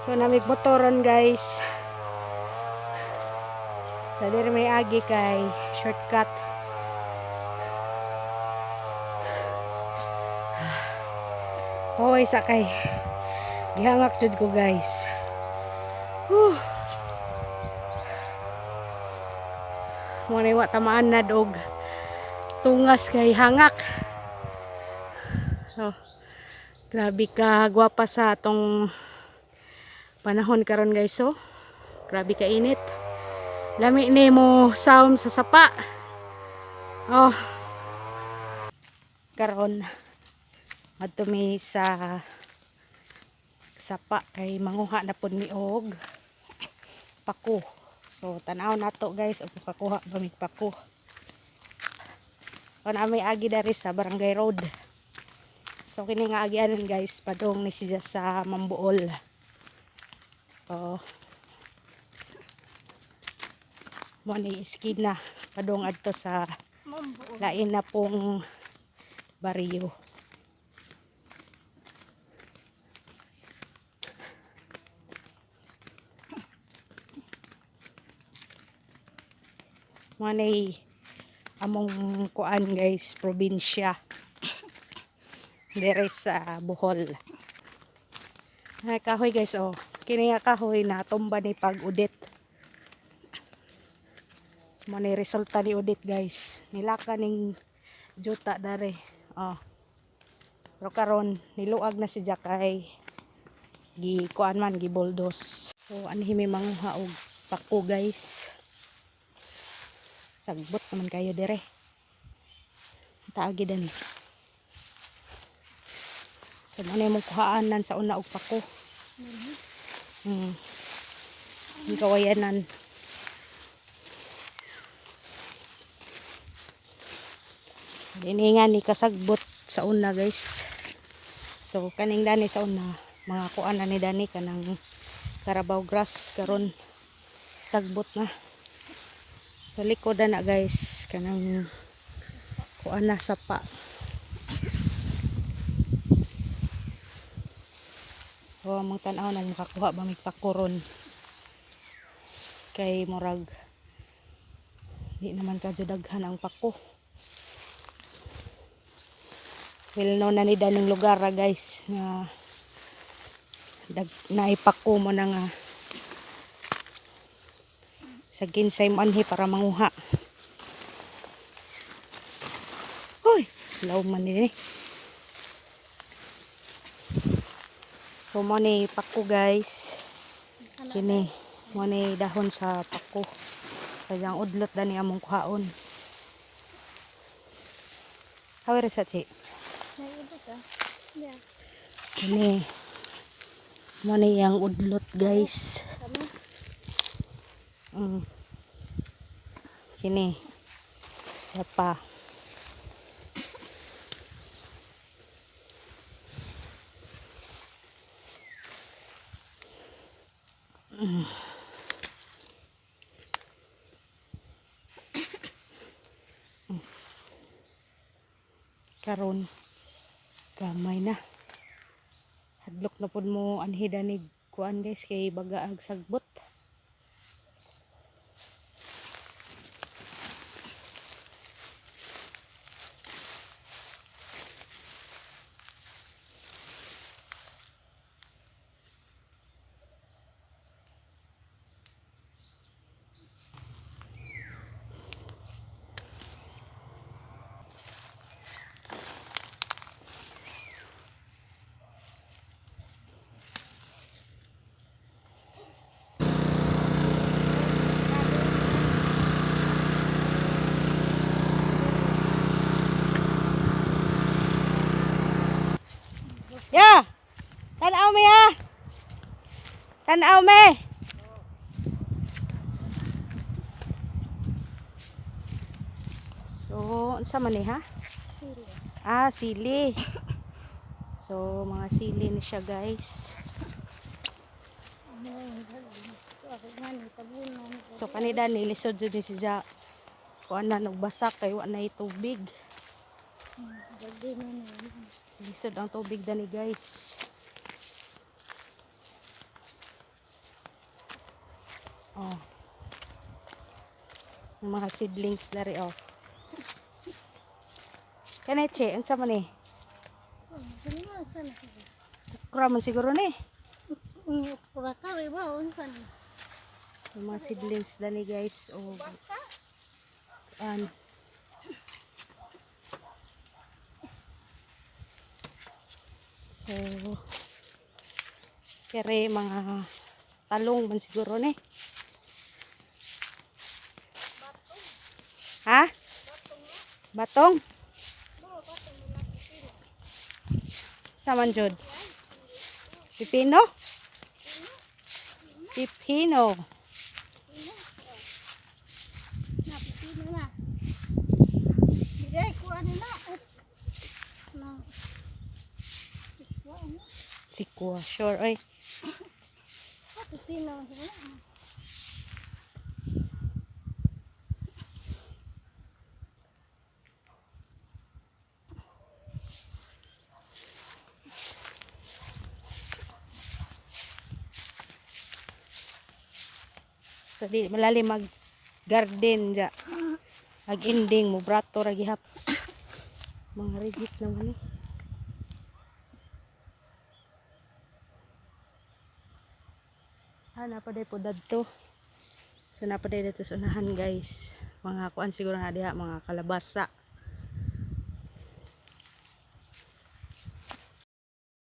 So namig motoron guys. Dali may agi kay shortcut. Hoy sakay. Gihangak jud ko guys. Mo ni wa tamaan na og tungas kay hangak. So, grabe ka gwapa sa atong panahon karon guys. So, grabe ka init. Lami ni mo sound sa sapa. Oh. Karon adto mi sa sapa kay manguha na pud mi og pako. So tan-aw nato guys og pakakuha ba mi pako. Kon amay agi dari sa Barangay Road. So kini nga agianan guys padong ni siya sa Mambuol. Oh. Mo ni iskina padong adto sa lain na pong baryo. Mo ni among kuan guys, probinsya. Dire sa Bohol. Ay kahoy guys oh. Kini nga kahoy na tumba ni pag-udit. Mo ni resulta ni udit guys. Nilaka ning juta dare. Oh. Pero karon niluag na si Jakay. Gi kuan man gi boldos. So anhi mi manguha og pako guys. Sagbot naman kayo dire. Taagi dani. So ano yung kuhaanan sa una og pako. Yung kawayanan. Diningan ni kasagbot sa una guys. So kaning dani sa una mga kuan ni dani kanang Carabao grass karon sagbot na. Sa likod na guys kanang kuan na sapa. So among tan-aw na makakuha ba mig pakoron. Kay murag di naman kadyo daghan ang pako. Well known na ni daning lugar guys nga naipako mo na nga sa ginsay manhi para manguha. Hoy, law man ni. So mo ni pako guys. Kini mo ni dahon sa pako. Kayang udlot dani among kuhaon. Hawer sa chi. Kini mo ni yang udlot guys. Kini apa karon gamay na hadlok na pud mo anhi danig kuan guys kay baga ag sagbot. Ya. Tan-aw mi ha. Tan-aw mi. So, unsa man ni ha? Sili. Ah, sili. So, mga sili ni siya, guys. So, kanida ni lisod jud ni siya. Kuan na nagbasak kay wa na tubig. Lisod ang tubig dani guys. Oh. Yung mga seedlings dari oh. Kaneche, unsa man ni? Ukra man siguro ni. Ukra ka ba unsa ni? Yung mga seedlings dani guys. Oh. An. So, kere mga talong man siguro ni. Ha? Batong? Saman jud. Pipino? Pipino. Na pipino na. Digay ko ano na. Na. Sikwa, sure oy. Pipino. So di malalim mag garden ja. Ag ending mo brato ra gihap. Mga rigid naman eh. Napaday po dadto. So napaday dito sa unahan guys. Mga kuan siguro na diha mga kalabasa.